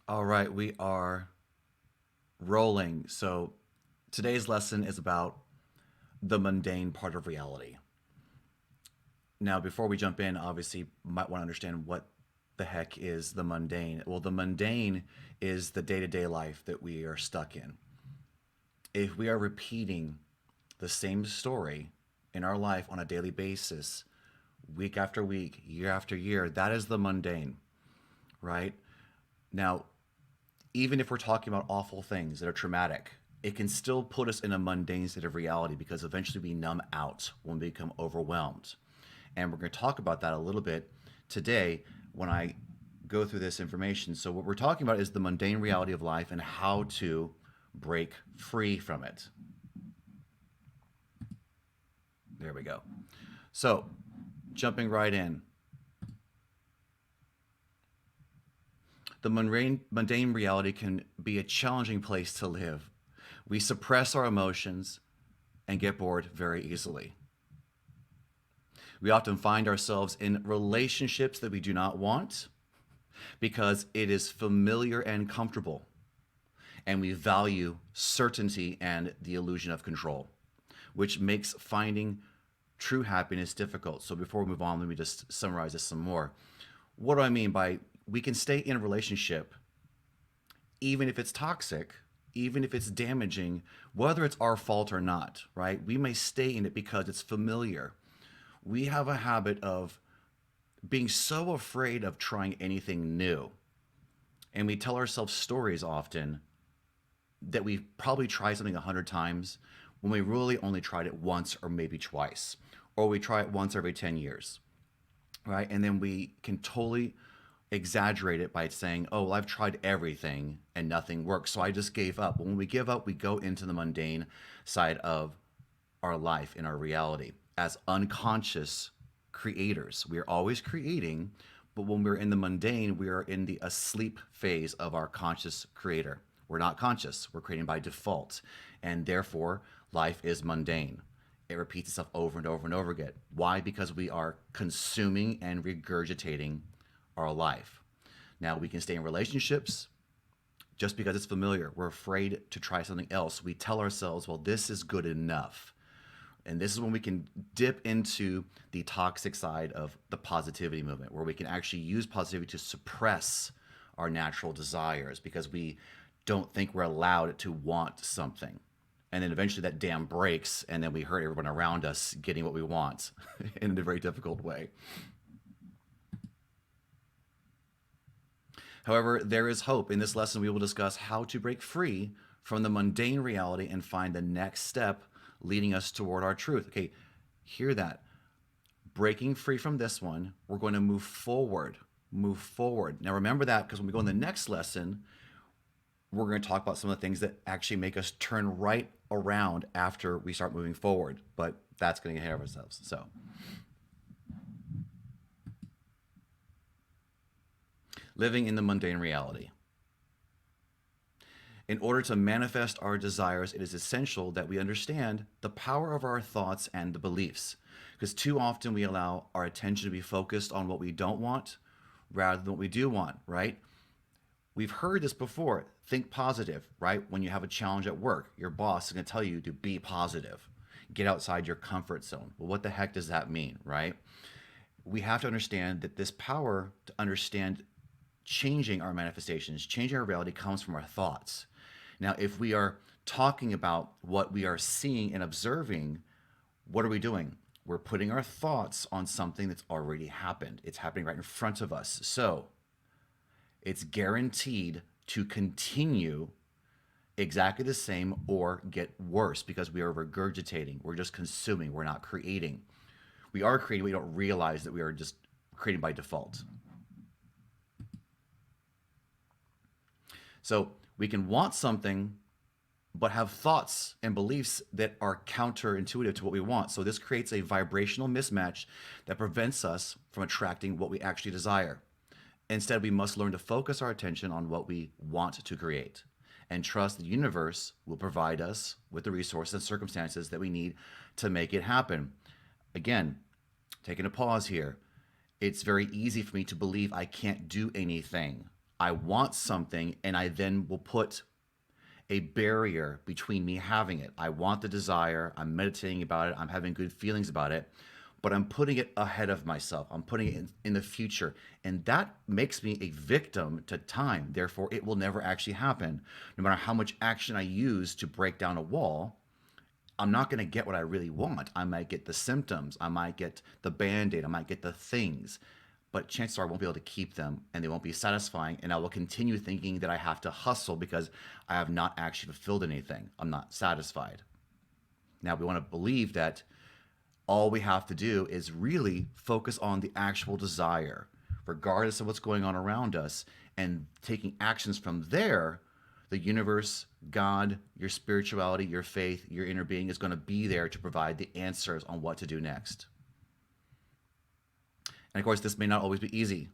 All right, we are rolling. So today's lesson is about the mundane part of reality. Now, before we jump in, obviously, you might want to understand what the heck is the mundane. Well, the mundane is the day to day life that we are stuck in. If we are repeating the same story in our life on a daily basis, week after week, year after year, that is the mundane, right? Now, even if we're talking about awful things that are traumatic, it can still put us in a mundane state of reality because eventually we numb out when we become overwhelmed. And we're going to talk about that a little bit today when I go through this information. So, what we're talking about is the mundane reality of life and how to break free from it. There we go. So, jumping right in, the mundane reality can be a challenging place to live. We suppress our emotions and get bored very easily. We often find ourselves in relationships that we do not want because it is familiar and comfortable, and we value certainty and the illusion of control, which makes finding true happiness difficult. So, before we move on, let me just summarize this some more. What do I mean by we can stay in a relationship even if it's toxic, even if it's damaging, whether it's our fault or not, right? We may stay in it because it's familiar. We have a habit of being so afraid of trying anything new. And we tell ourselves stories often that we've probably tried something 100 times when we really only tried it once or maybe twice. Or we try it once every 10 years, right? And then we can totally exaggerate it by saying, oh, well, I've tried everything and nothing works. So I just gave up. When we give up, we go into the mundane side of our life in our reality as unconscious creators. We are always creating, but when we're in the mundane, we are in the asleep phase of our conscious creator. We're not conscious, we're creating by default. And therefore, life is mundane. It repeats itself over and over and over again. Why? Because we are consuming and regurgitating our life. Now, we can stay in relationships just because it's familiar. We're afraid to try something else. We tell ourselves, well, this is good enough. And this is when we can dip into the toxic side of the positivity movement, where we can actually use positivity to suppress our natural desires because we don't think we're allowed to want something. And then eventually that dam breaks, and then we hurt everyone around us getting what we want in a very difficult way. However, there is hope. In this lesson, we will discuss how to break free from the mundane reality and find the next step leading us toward our truth. Okay, hear that. Breaking free from this one, we're going to move forward. Move forward. Now, remember that because when we go in the next lesson, we're going to talk about some of the things that actually make us turn right around after we start moving forward. But that's going to get ahead of ourselves. So, living in the mundane reality. In order to manifest our desires, it is essential that we understand the power of our thoughts and the beliefs. Because too often we allow our attention to be focused on what we don't want rather than what we do want, right? We've heard this before. Think positive, right? When you have a challenge at work, your boss is going to tell you to be positive, get outside your comfort zone. Well, what the heck does that mean, right? We have to understand that this power to understand changing our manifestations, changing our reality comes from our thoughts. Now, if we are talking about what we are seeing and observing, what are we doing? We're putting our thoughts on something that's already happened. It's happening right in front of us. So it's guaranteed to continue exactly the same or get worse because we are regurgitating. We're just consuming. We're not creating. We are creating. We don't realize that we are just creating by default. So we can want something, but have thoughts and beliefs that are counterintuitive to what we want. So this creates a vibrational mismatch that prevents us from attracting what we actually desire. Instead, we must learn to focus our attention on what we want to create and trust the universe will provide us with the resources and circumstances that we need to make it happen. Again, taking a pause here, it's very easy for me to believe I can't do anything. I want something, and I then will put a barrier between me having it. I want the desire, I'm meditating about it, I'm having good feelings about it, but I'm putting it ahead of myself. I'm putting it in the future. And that makes me a victim to time. Therefore, it will never actually happen. No matter how much action I use to break down a wall, I'm not going to get what I really want. I might get the symptoms, I might get the band aid, I might get the things, but chances are I won't be able to keep them and they won't be satisfying. And I will continue thinking that I have to hustle because I have not actually fulfilled anything. I'm not satisfied. Now, we want to believe that all we have to do is really focus on the actual desire, regardless of what's going on around us, and taking actions from there. The universe, God, your spirituality, your faith, your inner being is going to be there to provide the answers on what to do next. And of course, this may not always be easy.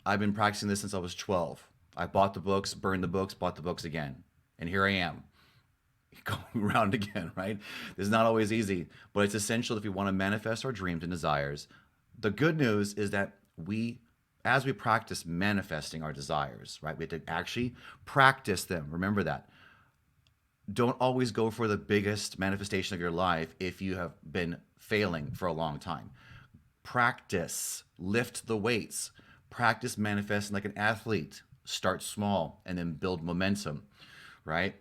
I've been practicing this since I was 12. I bought the books, burned the books, bought the books again. And here I am, going around again, right? This is not always easy, but it's essential if we want to manifest our dreams and desires. The good news is that as we practice manifesting our desires, right, we have to actually practice them. Remember that. Don't always go for the biggest manifestation of your life if you have been failing for a long time. Practice, lift the weights, practice manifesting like an athlete. Start small and then build momentum, right?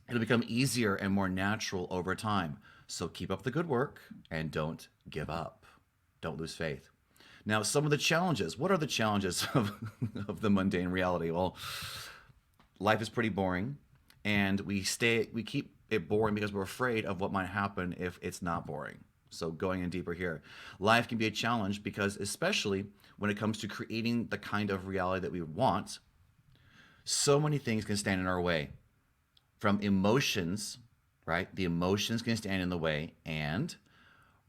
It'll become easier and more natural over time. So keep up the good work and don't give up. Don't lose faith. Now, some of the challenges. What are the challenges of the mundane reality? Well, life is pretty boring, and we keep it boring because we're afraid of what might happen if it's not boring. So going in deeper here, life can be a challenge because, especially when it comes to creating the kind of reality that we want, so many things can stand in our way. From emotions, right? The emotions can stand in the way, and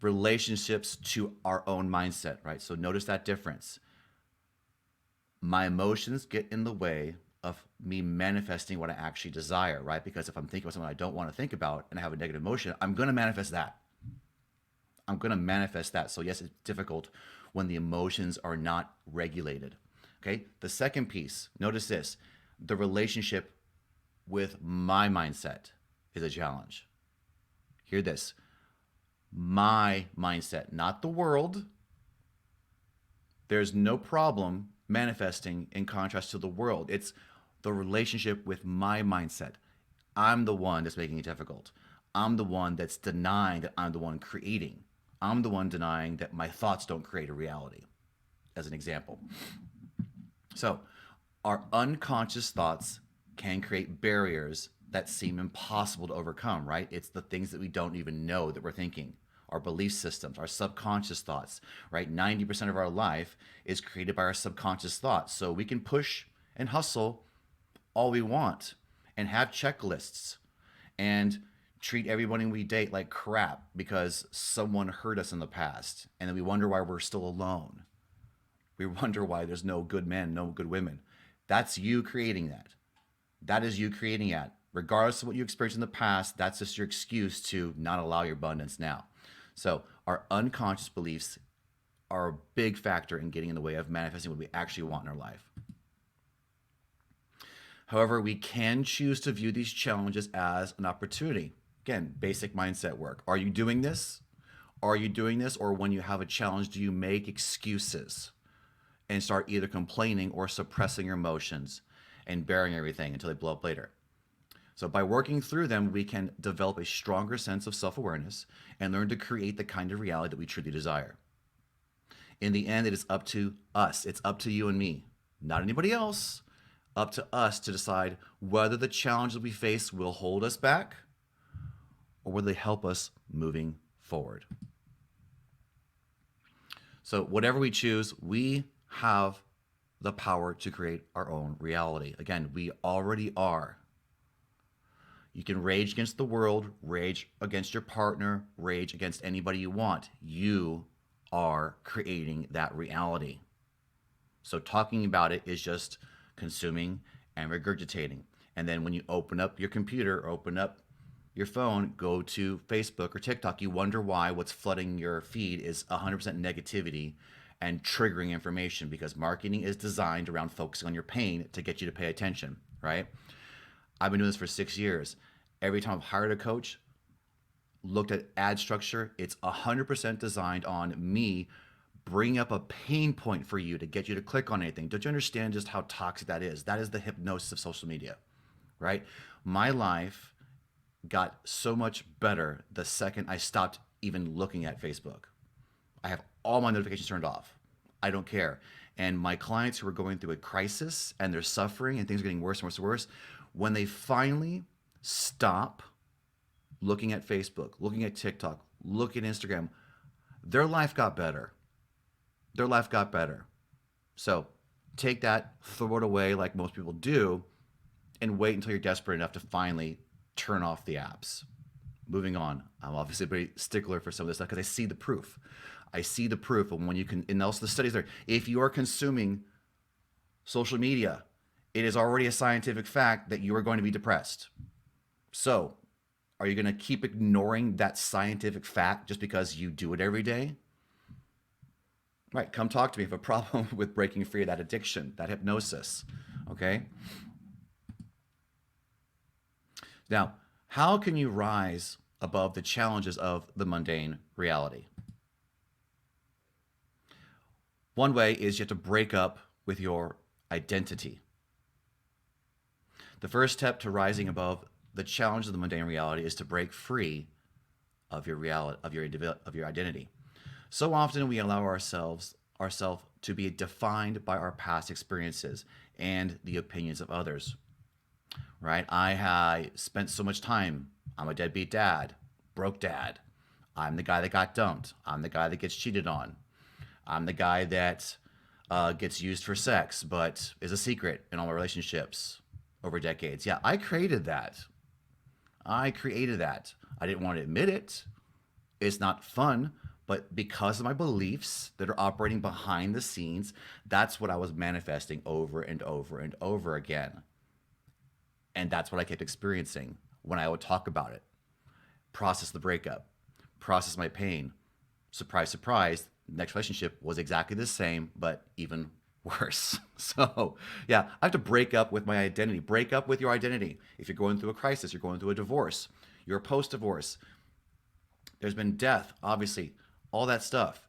relationships to our own mindset, right? So notice that difference. My emotions get in the way of me manifesting what I actually desire, right? Because if I'm thinking about something I don't want to think about and I have a negative emotion, I'm going to manifest that. I'm going to manifest that. So yes, it's difficult when the emotions are not regulated. Okay. The second piece, notice this, the relationship with my mindset is a challenge. Hear this. My mindset, not the world. There's no problem manifesting in contrast to the world. It's the relationship with my mindset. I'm the one that's making it difficult. I'm the one that's denying that I'm the one creating. I'm the one denying that my thoughts don't create a reality, as an example. So, our unconscious thoughts can create barriers that seem impossible to overcome, right? It's the things that we don't even know that we're thinking. Our belief systems, our subconscious thoughts, right? 90% of our life is created by our subconscious thoughts. So we can push and hustle all we want and have checklists and treat everybody we date like crap because someone hurt us in the past. And then we wonder why we're still alone. We wonder why there's no good men, no good women. That's you creating that. That is you creating that. Regardless of what you experienced in the past, that's just your excuse to not allow your abundance now. So our unconscious beliefs are a big factor in getting in the way of manifesting what we actually want in our life. However, we can choose to view these challenges as an opportunity. Again, basic mindset work. Are you doing this? Are you doing this? Or when you have a challenge, do you make excuses and start either complaining or suppressing your emotions and bearing everything until they blow up later? So by working through them, we can develop a stronger sense of self-awareness and learn to create the kind of reality that we truly desire. In the end, it is up to us. It's up to you and me, not anybody else. Up to us to decide whether the challenges we face will hold us back or will they help us moving forward. So whatever we choose, we have the power to create our own reality. Again, we already are. You can rage against the world, rage against your partner, rage against anybody you want. You are creating that reality. So talking about it is just consuming and regurgitating. And then when you open up your computer, or open up your phone, go to Facebook or TikTok, you wonder why what's flooding your feed is 100% negativity and triggering information, because marketing is designed around focusing on your pain to get you to pay attention, right? I've been doing this for 6 years. Every time I've hired a coach, looked at ad structure, it's 100% designed on me bringing up a pain point for you to get you to click on anything. Don't you understand just how toxic that is? That is the hypnosis of social media, right? My life got so much better the second I stopped even looking at Facebook. I have all my notifications turned off. I don't care. And my clients who are going through a crisis and they're suffering and things are getting worse and worse and worse, when they finally stop looking at Facebook, looking at TikTok, looking at Instagram, their life got better. Their life got better. So take that, throw it away like most people do, and wait until you're desperate enough to finally turn off the apps. Moving on. I'm obviously a pretty stickler for some of this stuff because I see the proof. I see the proof of when you can, and also the studies there. If you are consuming social media, it is already a scientific fact that you are going to be depressed. So, are you going to keep ignoring that scientific fact just because you do it every day? Right, come talk to me if you have a problem with breaking free of that addiction, that hypnosis, okay? Now, how can you rise above the challenges of the mundane reality? One way is you have to break up with your identity. The first step to rising above the challenge of the mundane reality is to break free of your reality, of your identity. So often we allow ourselves to be defined by our past experiences and the opinions of others. Right? I spent so much time. I'm a deadbeat dad, broke dad. I'm the guy that got dumped. I'm the guy that gets cheated on. I'm the guy that gets used for sex, but is a secret in all my relationships over decades. Yeah, I created that. I created that. I didn't want to admit it. It's not fun, but because of my beliefs that are operating behind the scenes, that's what I was manifesting over and over and over again. And that's what I kept experiencing when I would talk about it. Process the breakup, process my pain. Surprise, surprise, next relationship was exactly the same, but even worse. So, yeah, I have to break up with my identity. Break up with your identity. If you're going through a crisis, you're going through a divorce, you're post divorce, there's been death, obviously, all that stuff.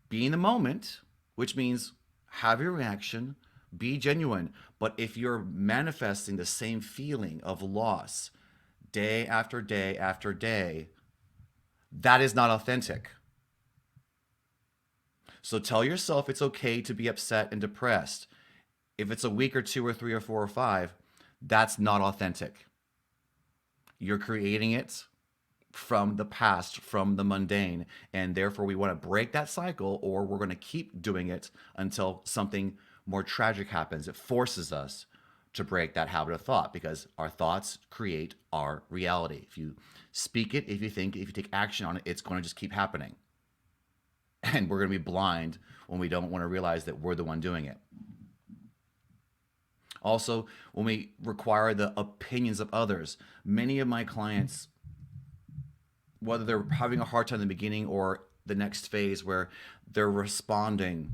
Be in the moment, which means have your reaction, be genuine. But if you're manifesting the same feeling of loss day after day after day, that is not authentic. So tell yourself it's okay to be upset and depressed. If it's a week or two or three or four or five, that's not authentic. You're creating it from the past, from the mundane, and therefore we want to break that cycle, or we're going to keep doing it until something more tragic happens. It forces us to break that habit of thought because our thoughts create our reality. If you speak it, if you think it, if you take action on it, it's going to just keep happening. And we're going to be blind when we don't want to realize that we're the one doing it. Also, when we require the opinions of others, many of my clients, whether they're having a hard time in the beginning or the next phase where they're responding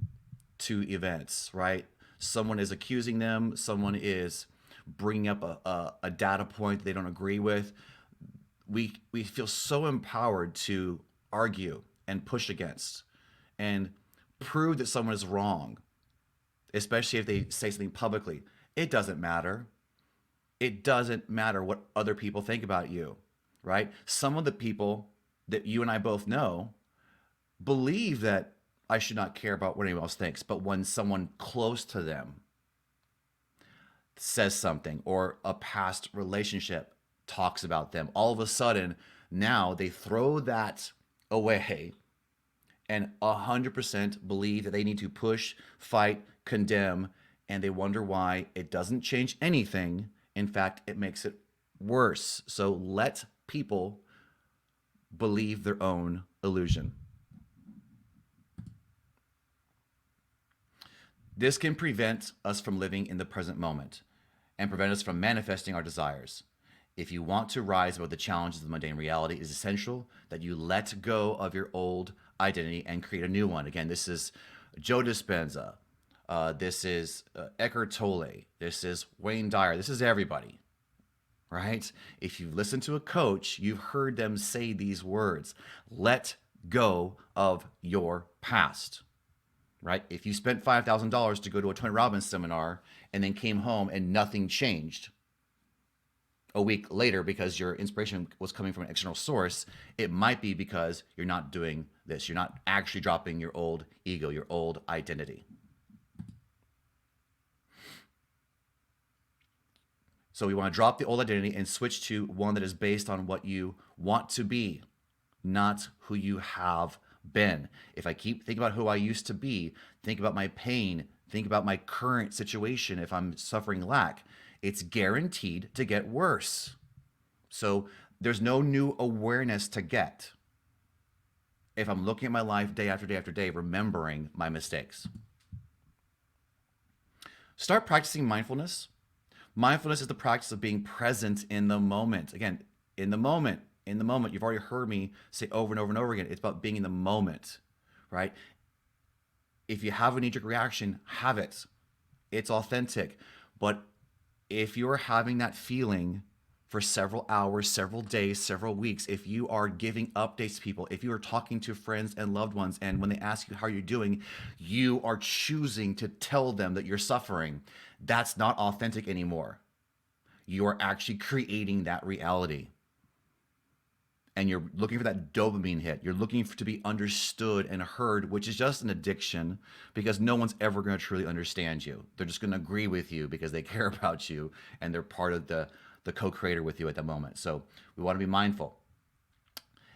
to events, right? Someone is accusing them, someone is bringing up a data point that they don't agree with. We feel so empowered to argue and push against and prove that someone is wrong, especially if they say something publicly. It doesn't matter. It doesn't matter what other people think about you, right? Some of the people that you and I both know believe that I should not care about what anyone else thinks. But when someone close to them says something or a past relationship talks about them, all of a sudden now they throw that away and 100% believe that they need to push, fight, condemn, and they wonder why it doesn't change anything. In fact, it makes it worse. So let people believe their own illusion. This can prevent us from living in the present moment and prevent us from manifesting our desires. If you want to rise above the challenges of the mundane reality, it is essential that you let go of your old identity and create a new one. Again, this is Joe Dispenza. This is Eckhart Tolle. This is Wayne Dyer. This is everybody, right? If you listen to a coach, you've heard them say these words: let go of your past, right? If you spent $5,000 to go to a Tony Robbins seminar and then came home and nothing changed a week later because your inspiration was coming from an external source, it might be because you're not doing this. You're not actually dropping your old ego, your old identity. So we want to drop the old identity and switch to one that is based on what you want to be, not who you have been. If I keep thinking about who I used to be, think about my pain, think about my current situation, if I'm suffering lack, it's guaranteed to get worse. So there's no new awareness to get if I'm looking at my life day after day after day, remembering my mistakes. Start practicing mindfulness. Mindfulness is the practice of being present in the moment. Again, in the moment, in the moment. You've already heard me say over and over and over again, it's about being in the moment, right? If you have a knee-jerk reaction, have it. It's authentic. But if you're having that feeling for several hours, several days, several weeks, if you are giving updates to people, if you are talking to friends and loved ones, and when they ask you how you're doing, you are choosing to tell them that you're suffering, that's not authentic anymore. You are actually creating that reality. And you're looking for that dopamine hit. You're looking to be understood and heard, which is just an addiction because no one's ever going to truly understand you. They're just going to agree with you because they care about you and they're part of the co-creator with you at the moment. So we want to be mindful.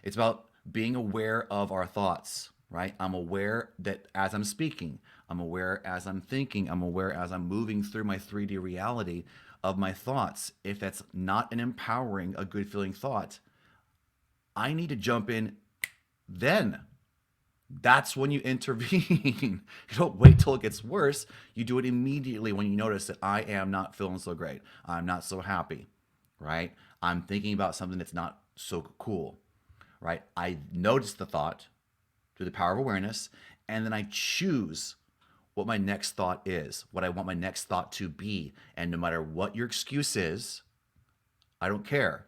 It's about being aware of our thoughts, right? I'm aware that as I'm speaking, I'm aware as I'm thinking, I'm aware as I'm moving through my 3D reality of my thoughts. If that's not an empowering, a good feeling thought, I need to jump in then. That's when you intervene. You don't wait till it gets worse. You do it immediately when you notice that I am not feeling so great. I'm not so happy, right? I'm thinking about something that's not so cool, right? I notice the thought through the power of awareness, and then I choose what my next thought is, what I want my next thought to be. And no matter what your excuse is, I don't care.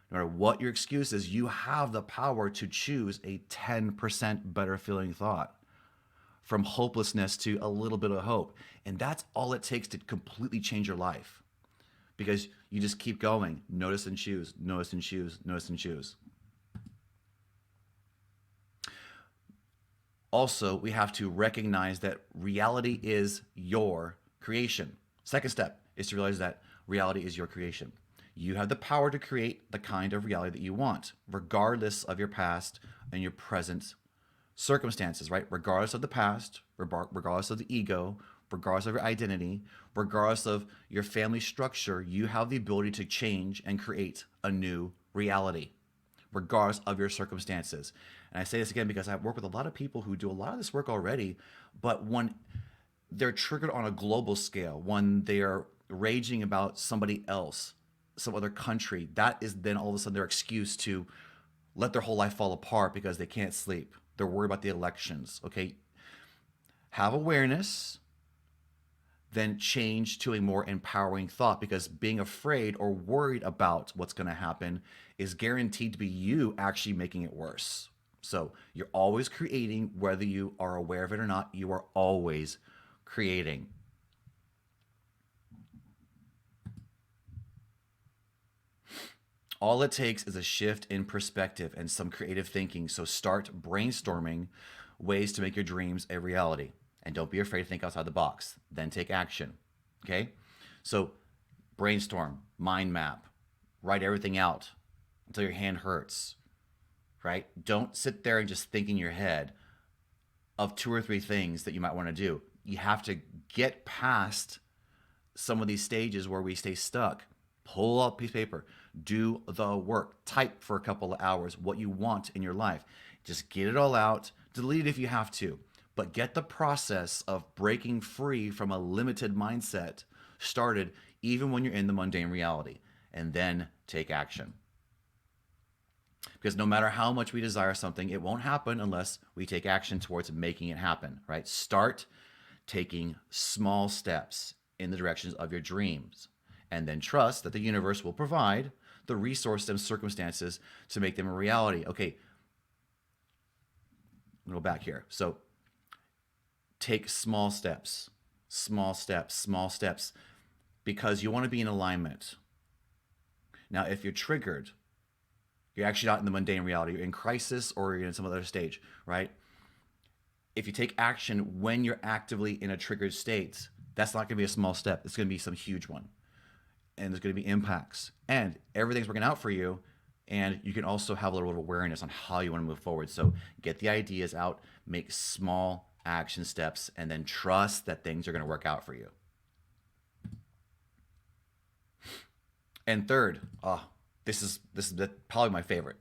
No matter what your excuse is, you have the power to choose a 10% better feeling thought, from hopelessness to a little bit of hope. And that's all it takes to completely change your life, because you just keep going. Notice and choose, notice and choose, notice and choose. Also, we have to recognize that reality is your creation. Second step is to realize that reality is your creation. You have the power to create the kind of reality that you want, regardless of your past and your present circumstances, right? Regardless of the past, regardless of the ego, regardless of your identity, regardless of your family structure, you have the ability to change and create a new reality, regardless of your circumstances. And I say this again because I work with a lot of people who do a lot of this work already, but when they're triggered on a global scale, when they are raging about somebody else, some other country, that is then all of a sudden their excuse to let their whole life fall apart because they can't sleep. They're worried about the elections. Okay. Have awareness, then change to a more empowering thought, because being afraid or worried about what's going to happen is guaranteed to be you actually making it worse. So you're always creating, whether you are aware of it or not, you are always creating. All it takes is a shift in perspective and some creative thinking. So start brainstorming ways to make your dreams a reality. And don't be afraid to think outside the box. Then take action. Okay? So brainstorm, mind map, write everything out until your hand hurts. Right? Don't sit there and just think in your head of 2 or 3 things that you might want to do. You have to get past some of these stages where we stay stuck. Pull out a piece of paper, do the work, type for a couple of hours what you want in your life. Just get it all out, delete it if you have to, but get the process of breaking free from a limited mindset started even when you're in the mundane reality, and then take action. Because no matter how much we desire something, it won't happen unless we take action towards making it happen, right? Start taking small steps in the directions of your dreams, and then trust that the universe will provide the resources and circumstances to make them a reality. Okay, I'm gonna go back here. So take small steps, small steps, small steps, because you want to be in alignment. Now, if you're triggered, you're actually not in the mundane reality. You're in crisis or you're in some other stage, right? If you take action when you're actively in a triggered state, that's not going to be a small step. It's going to be some huge one. And there's going to be impacts. And everything's working out for you. And you can also have a little bit of awareness on how you want to move forward. So get the ideas out, make small action steps, and then trust that things are going to work out for you. And third, this is probably my favorite.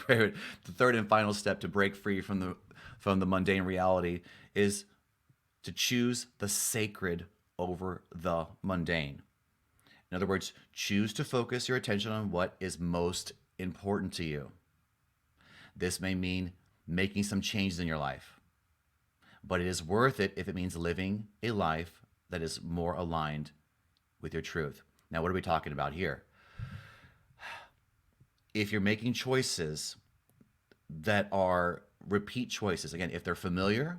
The third and final step to break free from the mundane reality is to choose the sacred over the mundane. In other words, choose to focus your attention on what is most important to you. This may mean making some changes in your life, but it is worth it if it means living a life that is more aligned with your truth. Now, what are we talking about here? If you're making choices that are repeat choices, again, if they're familiar,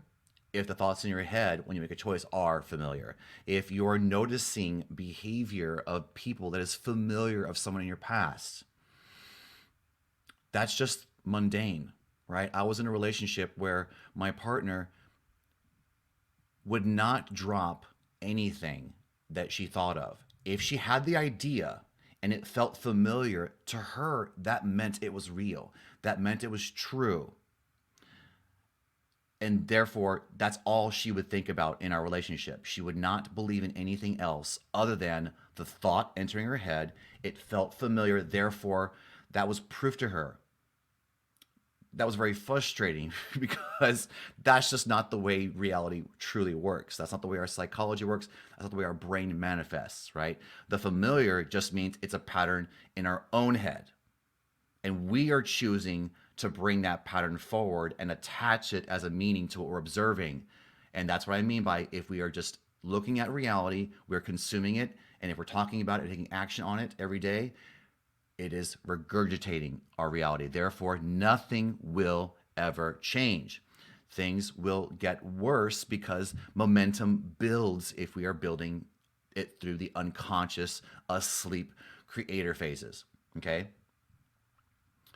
if the thoughts in your head when you make a choice are familiar, if you're noticing behavior of people that is familiar of someone in your past, that's just mundane, right? I was in a relationship where my partner would not drop anything that she thought of. If she had the idea and it felt familiar to her, that meant it was real. That meant it was true. And therefore, that's all she would think about in our relationship. She would not believe in anything else other than the thought entering her head. It felt familiar. Therefore, that was proof to her. That was very frustrating because that's just not the way reality truly works. That's not the way our psychology works. That's not the way our brain manifests, right? The familiar just means it's a pattern in our own head. And we are choosing to bring that pattern forward and attach it as a meaning to what we're observing. And that's what I mean by if we are just looking at reality, we're consuming it. And if we're talking about it, taking action on it every day, it is regurgitating our reality. Therefore, nothing will ever change. Things will get worse because momentum builds if we are building it through the unconscious, asleep creator phases. Okay?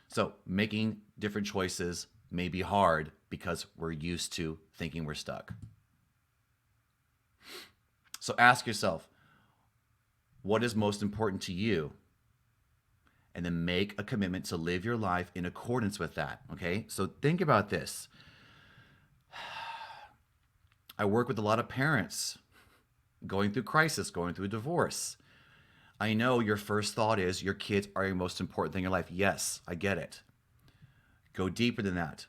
So, making different choices may be hard because we're used to thinking we're stuck. So, ask yourself, what is most important to you? And then make a commitment to live your life in accordance with that. Okay? So think about this. I work with a lot of parents going through crisis, going through divorce. I know your first thought is your kids are your most important thing in your life. Yes, I get it. Go deeper than that.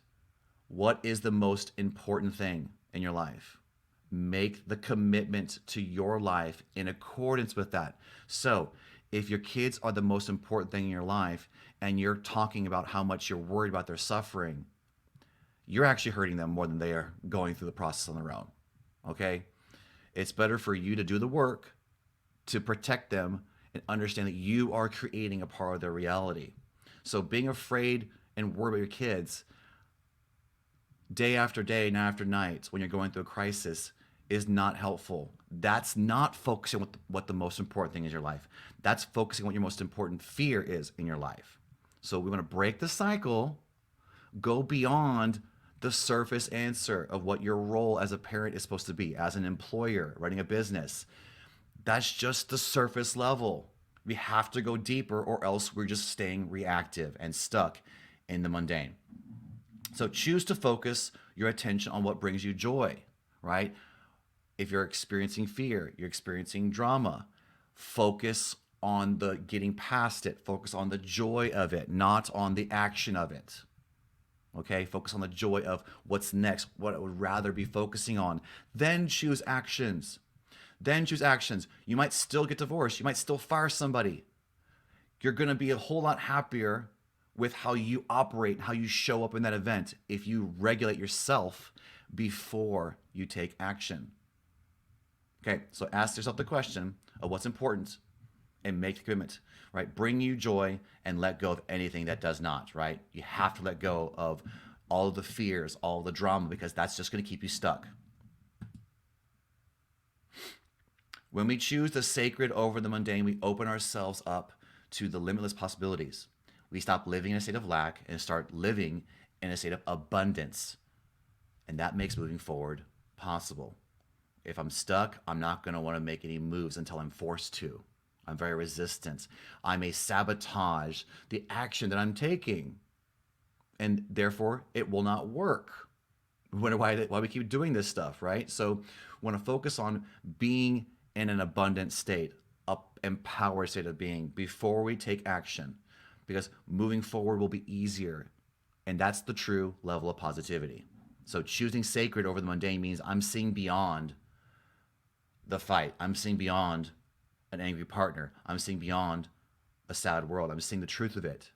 What is the most important thing in your life? Make the commitment to your life in accordance with that. So, if your kids are the most important thing in your life and you're talking about how much you're worried about their suffering, you're actually hurting them more than they are going through the process on their own. Okay? It's better for you to do the work to protect them and understand that you are creating a part of their reality. So being afraid and worried about your kids day after day, night after night, when you're going through a crisis is not helpful. That's not focusing on what the most important thing is in your life. That's focusing on what your most important fear is in your life. So we want to break the cycle, go beyond the surface answer of what your role as a parent is supposed to be, as an employer, running a business. That's just the surface level. We have to go deeper or else we're just staying reactive and stuck in the mundane. So choose to focus your attention on what brings you joy, right? If you're experiencing fear, you're experiencing drama, focus on the getting past it. Focus on the joy of it, not on the action of it. Okay? Focus on the joy of what's next, what I would rather be focusing on. Then choose actions. Then choose actions. You might still get divorced. You might still fire somebody. You're going to be a whole lot happier with how you operate, how you show up in that event, if you regulate yourself before you take action. Okay, so ask yourself the question of what's important and make the commitment, right? Bring you joy and let go of anything that does not, right? You have to let go of all of the fears, all of the drama, because that's just going to keep you stuck. When we choose the sacred over the mundane, we open ourselves up to the limitless possibilities. We stop living in a state of lack and start living in a state of abundance. And that makes moving forward possible. If I'm stuck, I'm not going to want to make any moves until I'm forced to. I'm very resistant. I may sabotage the action that I'm taking, and therefore it will not work. Why we keep doing this stuff, right? So we want to focus on being in an abundant state, a empowered state of being before we take action, because moving forward will be easier, and that's the true level of positivity. So choosing sacred over the mundane means I'm seeing beyond the fight. I'm seeing beyond an angry partner. I'm seeing beyond a sad world. I'm seeing the truth of it.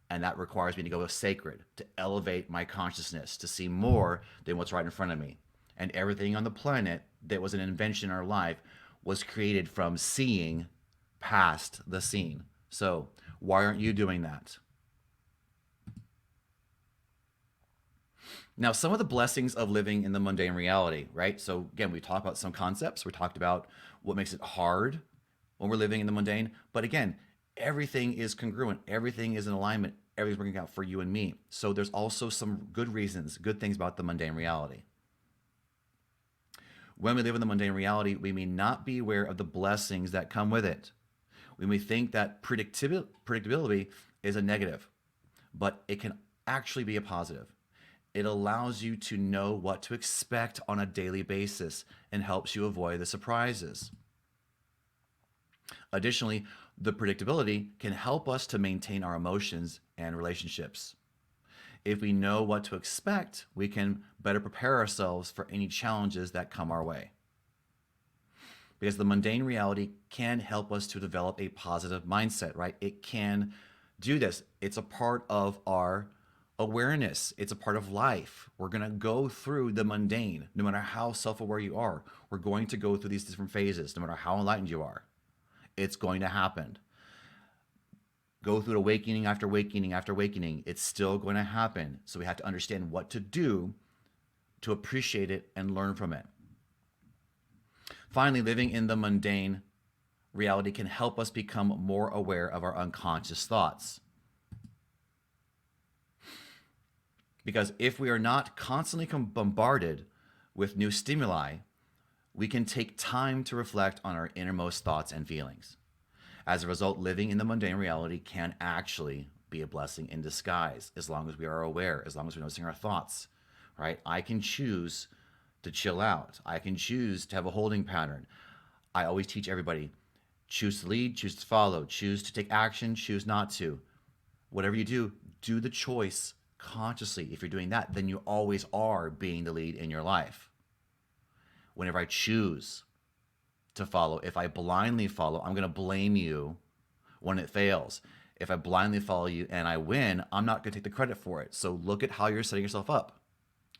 And that requires me to go with sacred, to elevate my consciousness, to see more than what's right in front of me. And everything on the planet that was an invention in our life was created from seeing past the seen. So why aren't you doing that? Now, some of the blessings of living in the mundane reality, right? So again, we talked about some concepts. We talked about what makes it hard when we're living in the mundane. But again, everything is congruent. Everything is in alignment. Everything's working out for you and me. So there's also some good reasons, good things about the mundane reality. When we live in the mundane reality, we may not be aware of the blessings that come with it. We may think that predictability is a negative, but it can actually be a positive. It allows you to know what to expect on a daily basis and helps you avoid the surprises. Additionally, the predictability can help us to maintain our emotions and relationships. If we know what to expect, we can better prepare ourselves for any challenges that come our way. Because the mundane reality can help us to develop a positive mindset, right? It can do this. It's a part of our awareness. It's a part of life. We're going to go through the mundane, no matter how self-aware you are. We're going to go through these different phases, no matter how enlightened you are. It's going to happen. Go through awakening after awakening after awakening. It's still going to happen. So we have to understand what to do to appreciate it and learn from it. Finally, living in the mundane reality can help us become more aware of our unconscious thoughts. Because if we are not constantly bombarded with new stimuli, we can take time to reflect on our innermost thoughts and feelings. As a result, living in the mundane reality can actually be a blessing in disguise, as long as we are aware, as long as we're noticing our thoughts, right? I can choose to chill out. I can choose to have a holding pattern. I always teach everybody, choose to lead, choose to follow, choose to take action, choose not to. Whatever you do the choice consciously. If you're doing that, then you always are being the lead in your life. Whenever I choose to follow, if I blindly follow, I'm going to blame you when it fails. If I blindly follow you and I win, I'm not going to take the credit for it. So look at how you're setting yourself up,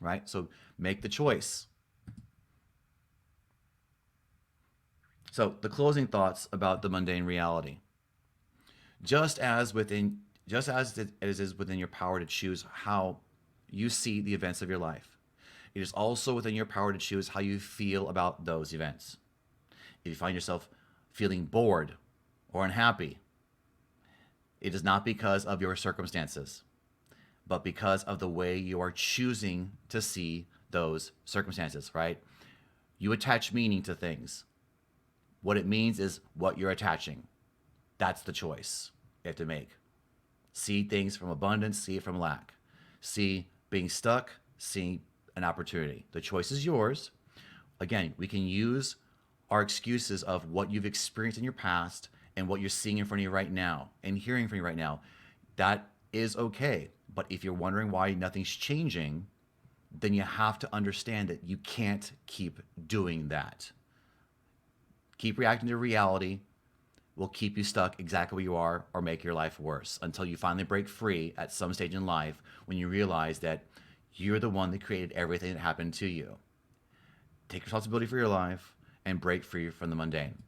right? So make the choice. So the closing thoughts about the mundane reality. Just as it is within your power to choose how you see the events of your life, it is also within your power to choose how you feel about those events. If you find yourself feeling bored or unhappy, it is not because of your circumstances, but because of the way you are choosing to see those circumstances, right? You attach meaning to things. What it means is what you're attaching. That's the choice you have to make. See things from abundance, see it from lack. See being stuck, see an opportunity. The choice is yours. Again, we can use our excuses of what you've experienced in your past and what you're seeing in front of you right now and hearing from you right now. That is okay. But if you're wondering why nothing's changing, then you have to understand that you can't keep doing that. Keep reacting to reality. will keep you stuck exactly where you are or make your life worse until you finally break free at some stage in life when you realize that you're the one that created everything that happened to you. Take responsibility for your life and break free from the mundane.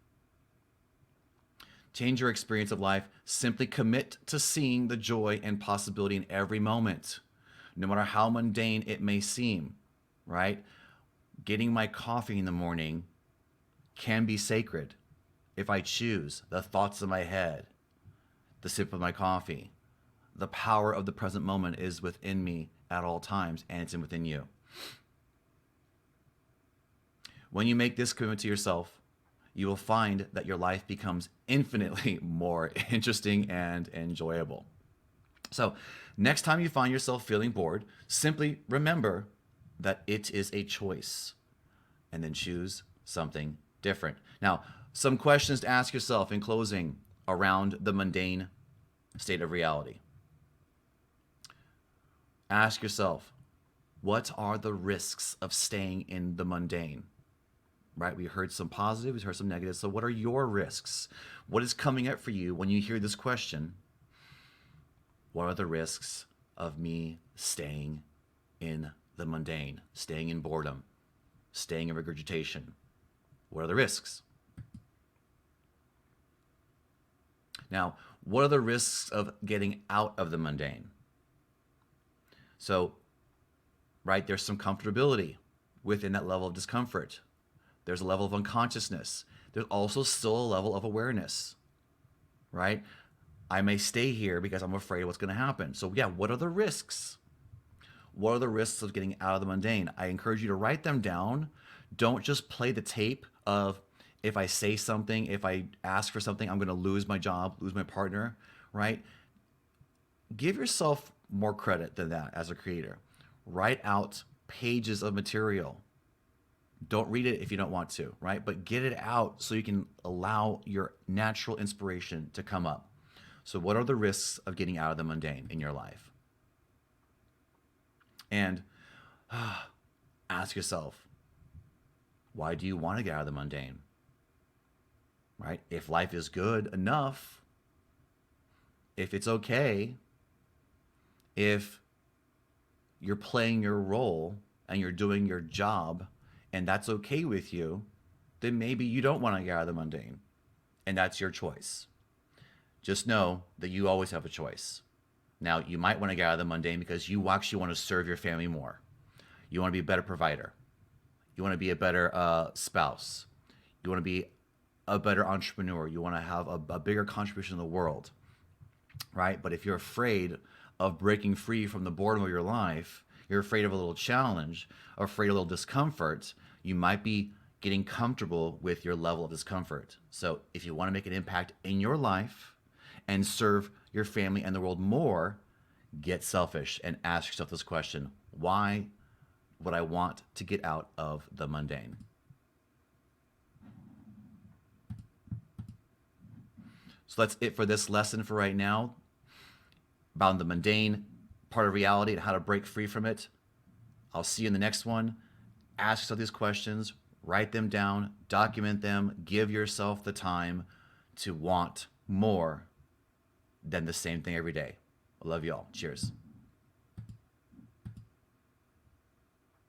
Change your experience of life. Simply commit to seeing the joy and possibility in every moment, no matter how mundane it may seem, right? Getting my coffee in the morning can be sacred if I choose the thoughts in my head, the sip of my coffee. The power of the present moment is within me at all times, and it's within you. When you make this commitment to yourself, you will find that your life becomes infinitely more interesting and enjoyable. So, next time you find yourself feeling bored, simply remember that it is a choice and then choose something different. Now, some questions to ask yourself in closing around the mundane state of reality. Ask yourself, what are the risks of staying in the mundane? Right? We heard some positives, we heard some negatives. So, what are your risks? What is coming up for you when you hear this question? What are the risks of me staying in the mundane, staying in boredom, staying in regurgitation? What are the risks? Now, what are the risks of getting out of the mundane? So, right, there's some comfortability within that level of discomfort. There's a level of unconsciousness. There's also still a level of awareness, right? I may stay here because I'm afraid of what's going to happen. So, yeah, what are the risks? What are the risks of getting out of the mundane? I encourage you to write them down. Don't just play the tape of if I say something, if I ask for something, I'm going to lose my job, lose my partner, right? Give yourself more credit than that as a creator. Write out pages of material. Don't read it if you don't want to, right? But get it out so you can allow your natural inspiration to come up. So, what are the risks of getting out of the mundane in your life? And ask yourself, why do you want to get out of the mundane? Right? If life is good enough, if it's okay, if you're playing your role and you're doing your job and that's okay with you, then maybe you don't want to get out of the mundane. And that's your choice. Just know that you always have a choice. Now, you might want to get out of the mundane because you actually want to serve your family more. You want to be a better provider. You want to be a better spouse. You want to be a better entrepreneur. You want to have a bigger contribution in the world, right? But if you're afraid of breaking free from the boredom of your life, you're afraid of a little challenge, afraid of a little discomfort, you might be getting comfortable with your level of discomfort. So if you want to make an impact in your life and serve your family and the world more, get selfish and ask yourself this question: why would I want to get out of the mundane? So that's it for this lesson for right now about the mundane part of reality and how to break free from it. I'll see you in the next one. Ask yourself these questions, write them down, document them, give yourself the time to want more than the same thing every day. I love you all. Cheers.